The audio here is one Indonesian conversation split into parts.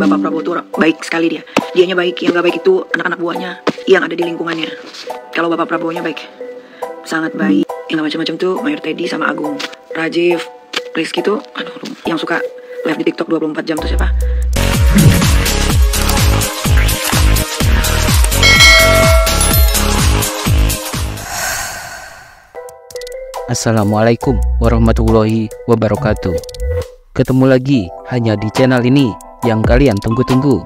Bapak Prabowo tuh baik sekali dia. Dianya baik, yang gak baik itu anak-anak buahnya yang ada di lingkungannya. Kalau Bapak Prabowo-nya baik, sangat baik. Yang gak macam-macam tuh Mayor Teddy sama Agung. Rajiv, Rizky tuh, aduh, yang suka live di TikTok 24 jam tuh siapa? Assalamualaikum warahmatullahi wabarakatuh. Ketemu lagi hanya di channel ini yang kalian tunggu-tunggu.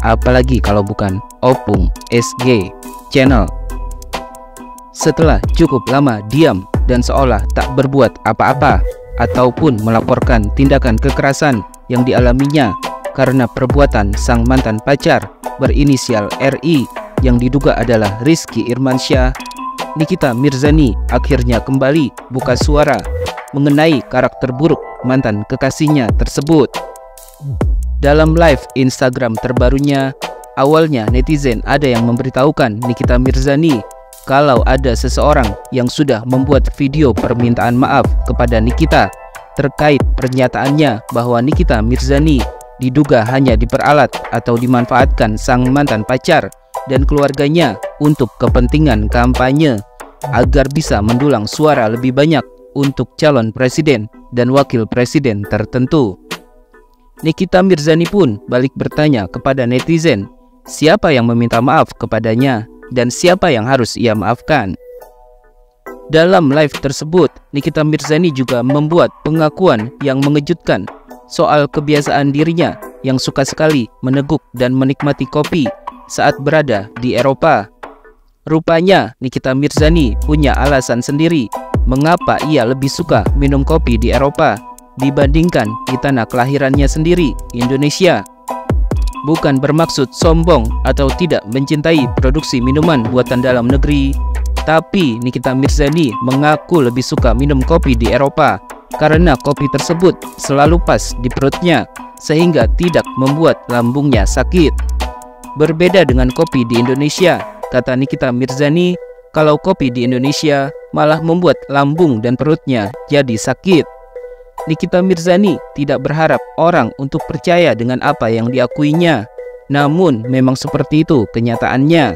Apalagi kalau bukan Opung SG Channel. Setelah cukup lama diam dan seolah tak berbuat apa-apa ataupun melaporkan tindakan kekerasan yang dialaminya karena perbuatan sang mantan pacar berinisial RI yang diduga adalah Rizky Irmansyah, Nikita Mirzani akhirnya kembali buka suara mengenai karakter buruk mantan kekasihnya tersebut. Dalam live Instagram terbarunya, awalnya netizen ada yang memberitahukan Nikita Mirzani kalau ada seseorang yang sudah membuat video permintaan maaf kepada Nikita terkait pernyataannya bahwa Nikita Mirzani diduga hanya diperalat atau dimanfaatkan sang mantan pacar dan keluarganya untuk kepentingan kampanye agar bisa mendulang suara lebih banyak untuk calon presiden dan wakil presiden tertentu. Nikita Mirzani pun balik bertanya kepada netizen siapa yang meminta maaf kepadanya dan siapa yang harus ia maafkan. Dalam live tersebut, Nikita Mirzani juga membuat pengakuan yang mengejutkan soal kebiasaan dirinya yang suka sekali meneguk dan menikmati kopi saat berada di Eropa. Rupanya Nikita Mirzani punya alasan sendiri mengapa ia lebih suka minum kopi di Eropa dibandingkan di tanah kelahirannya sendiri, Indonesia. Bukan bermaksud sombong atau tidak mencintai produksi minuman buatan dalam negeri, tapi Nikita Mirzani mengaku lebih suka minum kopi di Eropa karena kopi tersebut selalu pas di perutnya sehingga tidak membuat lambungnya sakit. Berbeda dengan kopi di Indonesia, kata Nikita Mirzani, kalau kopi di Indonesia malah membuat lambung dan perutnya jadi sakit. Nikita Mirzani tidak berharap orang untuk percaya dengan apa yang diakuinya, namun memang seperti itu kenyataannya.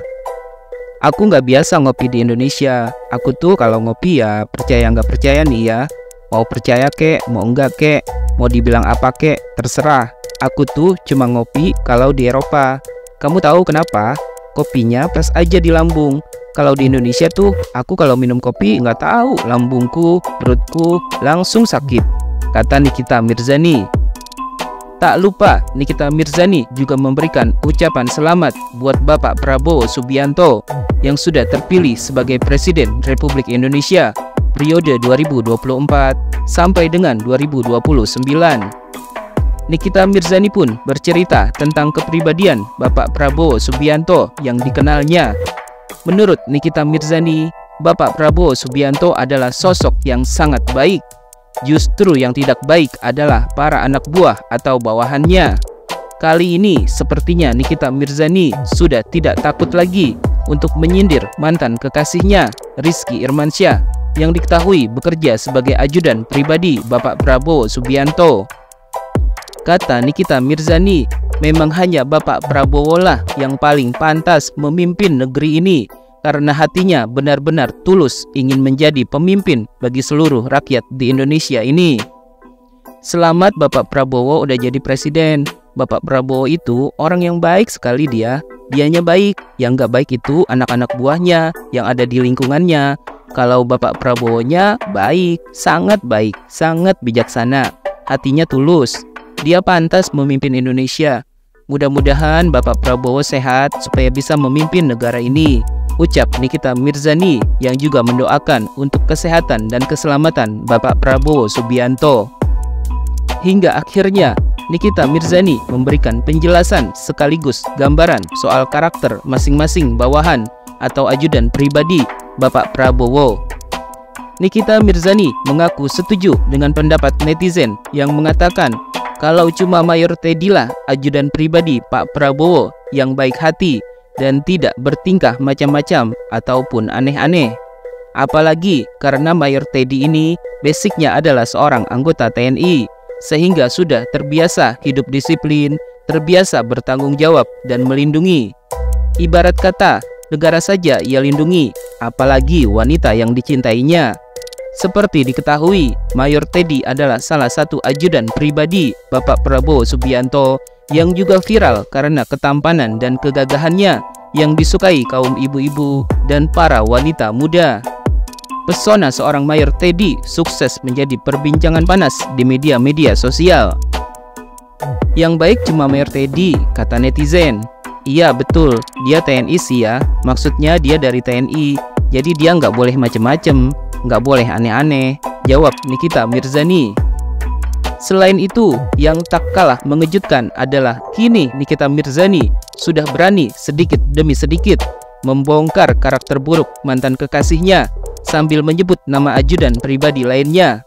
Aku nggak biasa ngopi di Indonesia. Aku tuh kalau ngopi ya percaya nggak percaya nih ya. Mau percaya kek, mau enggak kek, mau dibilang apa kek, terserah. Aku tuh cuma ngopi kalau di Eropa. Kamu tahu kenapa? Kopinya pas aja di lambung. Kalau di Indonesia tuh, aku kalau minum kopi nggak tahu, lambungku, perutku langsung sakit, kata Nikita Mirzani. Tak lupa, Nikita Mirzani juga memberikan ucapan selamat buat Bapak Prabowo Subianto yang sudah terpilih sebagai Presiden Republik Indonesia periode 2024 sampai dengan 2029. Nikita Mirzani pun bercerita tentang kepribadian Bapak Prabowo Subianto yang dikenalnya. Menurut Nikita Mirzani, Bapak Prabowo Subianto adalah sosok yang sangat baik. Justru yang tidak baik adalah para anak buah atau bawahannya. Kali ini sepertinya Nikita Mirzani sudah tidak takut lagi untuk menyindir mantan kekasihnya Rizky Irmansyah yang diketahui bekerja sebagai ajudan pribadi Bapak Prabowo Subianto. Kata Nikita Mirzani, memang hanya Bapak Prabowo lah yang paling pantas memimpin negeri ini karena hatinya benar-benar tulus ingin menjadi pemimpin bagi seluruh rakyat di Indonesia ini. Selamat Bapak Prabowo udah jadi presiden. Bapak Prabowo itu orang yang baik sekali dianya baik. Yang gak baik itu anak-anak buahnya yang ada di lingkungannya. Kalau Bapak Prabowo-nya baik, sangat bijaksana, hatinya tulus. Dia pantas memimpin Indonesia. Mudah-mudahan Bapak Prabowo sehat supaya bisa memimpin negara ini, ucap Nikita Mirzani yang juga mendoakan untuk kesehatan dan keselamatan Bapak Prabowo Subianto. Hingga akhirnya Nikita Mirzani memberikan penjelasan sekaligus gambaran soal karakter masing-masing bawahan atau ajudan pribadi Bapak Prabowo. Nikita Mirzani mengaku setuju dengan pendapat netizen yang mengatakan kalau cuma Mayor Teddy lah ajudan pribadi Pak Prabowo yang baik hati dan tidak bertingkah macam-macam ataupun aneh-aneh. Apalagi karena Mayor Teddy ini basicnya adalah seorang anggota TNI, sehingga sudah terbiasa hidup disiplin, terbiasa bertanggung jawab dan melindungi. Ibarat kata, negara saja ia lindungi, apalagi wanita yang dicintainya. Seperti diketahui, Mayor Teddy adalah salah satu ajudan pribadi Bapak Prabowo Subianto yang juga viral karena ketampanan dan kegagahannya yang disukai kaum ibu-ibu dan para wanita muda. Pesona seorang Mayor Teddy sukses menjadi perbincangan panas di media-media sosial. Yang baik cuma Mayor Teddy, kata netizen. Iya betul, dia TNI sih ya, maksudnya dia dari TNI, jadi dia nggak boleh macem-macem, nggak boleh aneh-aneh, jawab Nikita Mirzani. Selain itu, yang tak kalah mengejutkan adalah kini Nikita Mirzani sudah berani sedikit demi sedikit membongkar karakter buruk mantan kekasihnya sambil menyebut nama ajudan pribadi lainnya.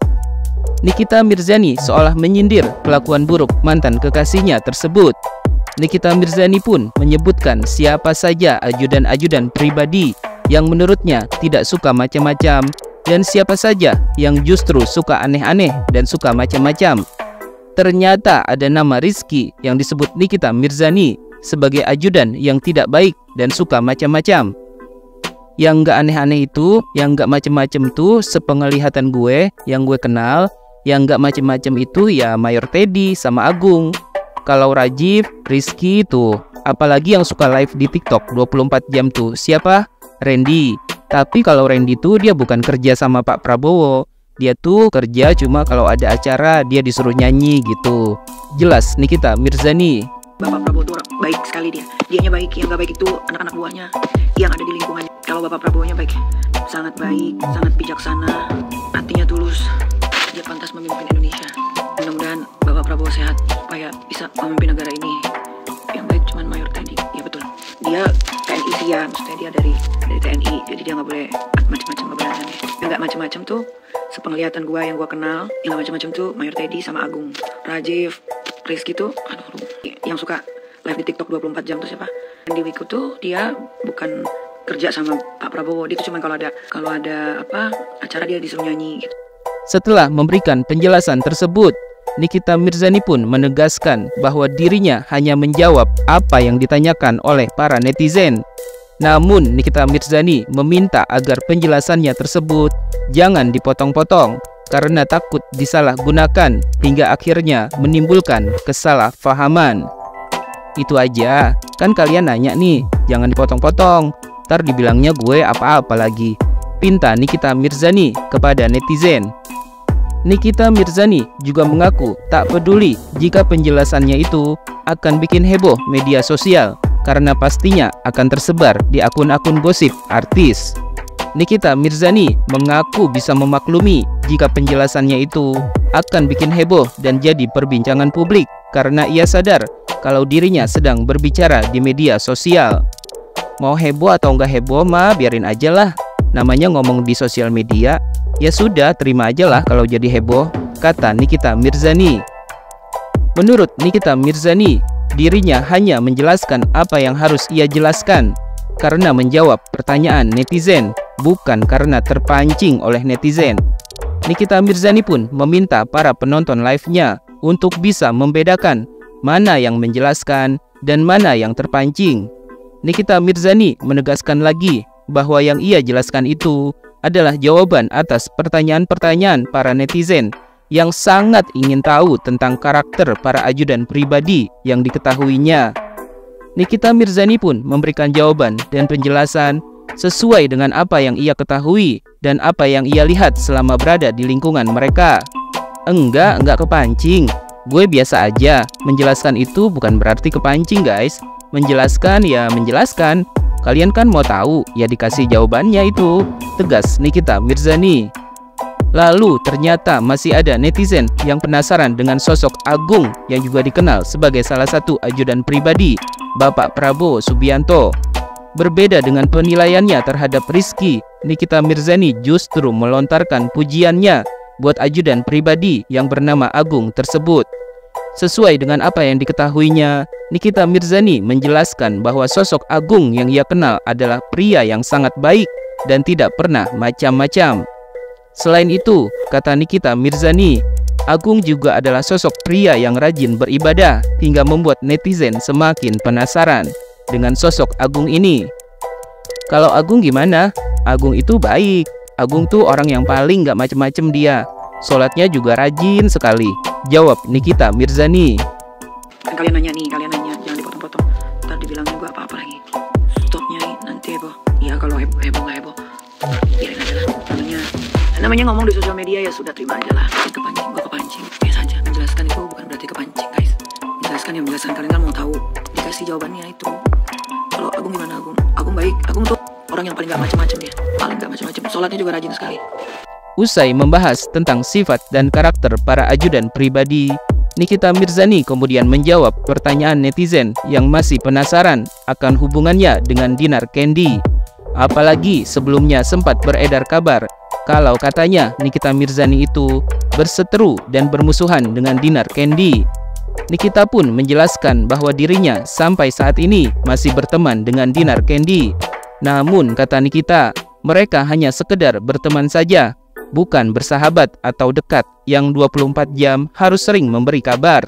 Nikita Mirzani seolah menyindir kelakuan buruk mantan kekasihnya tersebut. Nikita Mirzani pun menyebutkan siapa saja ajudan-ajudan pribadi yang menurutnya tidak suka macam-macam dan siapa saja yang justru suka aneh-aneh dan suka macam-macam. Ternyata ada nama Rizky yang disebut Nikita Mirzani sebagai ajudan yang tidak baik dan suka macam-macam. Yang gak aneh-aneh itu, yang gak macam-macam itu sepenglihatan gue, yang gue kenal, yang gak macam-macam itu ya Mayor Teddy sama Agung. Kalau Rajiv, Rizky itu, apalagi yang suka live di TikTok 24 jam tuh siapa? Randy. Tapi kalau Randy tuh dia bukan kerja sama Pak Prabowo. Dia tuh kerja cuma kalau ada acara dia disuruh nyanyi gitu. Jelas Nikita Mirzani. Bapak Prabowo tuh baik sekali dia. Dianya baik, yang gak baik itu anak-anak buahnya yang ada di lingkungannya. Kalau Bapak Prabowo-nya baik, sangat baik, sangat bijaksana, hatinya tulus. Dia pantas memimpin Indonesia. Mudah-mudahan Bapak Prabowo sehat supaya bisa memimpin negara ini. Yang baik cuman Mayor Teddy. Ya betul. Dia TNI sih ya, maksudnya dia dari TNI, jadi dia nggak boleh macam-macam, nggak boleh aneh. Yang nggak macam-macam tuh sepenglihatan gua yang gua kenal, yang nggak macam-macam tuh Mayor Teddy sama Agung. Rajiv, Rizky tuh, aduh, yang suka live di TikTok 24 jam tuh siapa? Di Wiku tuh dia bukan kerja sama Pak Prabowo, dia tuh cuma kalau ada apa acara dia disuruh nyanyi gitu. Setelah memberikan penjelasan tersebut, Nikita Mirzani pun menegaskan bahwa dirinya hanya menjawab apa yang ditanyakan oleh para netizen. Namun Nikita Mirzani meminta agar penjelasannya tersebut jangan dipotong-potong karena takut disalahgunakan hingga akhirnya menimbulkan kesalahpahaman. Itu aja, kan kalian nanya nih, jangan dipotong-potong, ntar dibilangnya gue apa-apa lagi, pinta Nikita Mirzani kepada netizen. Nikita Mirzani juga mengaku tak peduli jika penjelasannya itu akan bikin heboh media sosial karena pastinya akan tersebar di akun-akun gosip artis. Nikita Mirzani mengaku bisa memaklumi jika penjelasannya itu akan bikin heboh dan jadi perbincangan publik karena ia sadar kalau dirinya sedang berbicara di media sosial. Mau heboh atau nggak heboh mah biarin aja lah. Namanya ngomong di sosial media, ya sudah terima aja lah kalau jadi heboh, kata Nikita Mirzani. Menurut Nikita Mirzani, dirinya hanya menjelaskan apa yang harus ia jelaskan karena menjawab pertanyaan netizen, bukan karena terpancing oleh netizen. Nikita Mirzani pun meminta para penonton live-nya untuk bisa membedakan mana yang menjelaskan dan mana yang terpancing. Nikita Mirzani menegaskan lagi bahwa yang ia jelaskan itu adalah jawaban atas pertanyaan-pertanyaan para netizen yang sangat ingin tahu tentang karakter para ajudan pribadi yang diketahuinya. Nikita Mirzani pun memberikan jawaban dan penjelasan sesuai dengan apa yang ia ketahui dan apa yang ia lihat selama berada di lingkungan mereka. Enggak kepancing. Gue biasa aja. Menjelaskan itu bukan berarti kepancing guys. Menjelaskan ya menjelaskan. Kalian kan mau tahu, ya dikasih jawabannya itu, tegas Nikita Mirzani. Lalu ternyata masih ada netizen yang penasaran dengan sosok Agung yang juga dikenal sebagai salah satu ajudan pribadi Bapak Prabowo Subianto. Berbeda dengan penilaiannya terhadap Rizky, Nikita Mirzani justru melontarkan pujiannya buat ajudan pribadi yang bernama Agung tersebut. Sesuai dengan apa yang diketahuinya, Nikita Mirzani menjelaskan bahwa sosok Agung yang ia kenal adalah pria yang sangat baik dan tidak pernah macam-macam. Selain itu, kata Nikita Mirzani, Agung juga adalah sosok pria yang rajin beribadah hingga membuat netizen semakin penasaran dengan sosok Agung ini. Kalau Agung gimana? Agung itu baik. Agung tuh orang yang paling gak macem-macem dia. Sholatnya juga rajin sekali, jawab Nikita Mirzani. Kan kalian nanya, jangan dipotong-potong. Ntar dibilang juga apa-apa lagi. Stop nyai, nanti heboh. Ya kalau heboh nggak heboh, biarin aja lah. Namanya ngomong di sosial media ya sudah, terima aja lah. Kepancing, gue kepancing, biasa aja. Menjelaskan itu bukan berarti kepancing guys. Menjelaskan kalian kan mau tahu, dikasih jawabannya itu. Kalau Agung gimana Agung? Agung baik, Agung tuh orang yang paling gak macam-macam dia. Paling gak macam-macam, sholatnya juga rajin sekali. Usai membahas tentang sifat dan karakter para ajudan pribadi, Nikita Mirzani kemudian menjawab pertanyaan netizen yang masih penasaran akan hubungannya dengan Dinar Candy. Apalagi sebelumnya sempat beredar kabar kalau katanya Nikita Mirzani itu berseteru dan bermusuhan dengan Dinar Candy. Nikita pun menjelaskan bahwa dirinya sampai saat ini masih berteman dengan Dinar Candy. Namun kata Nikita, mereka hanya sekedar berteman saja, bukan bersahabat atau dekat yang 24 jam harus sering memberi kabar.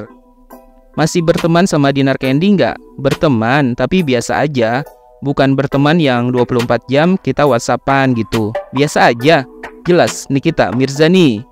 Masih berteman sama Dinar Candy nggak? Berteman, tapi biasa aja. Bukan berteman yang 24 jam kita whatsappan gitu. Biasa aja, jelas Nikita Mirzani.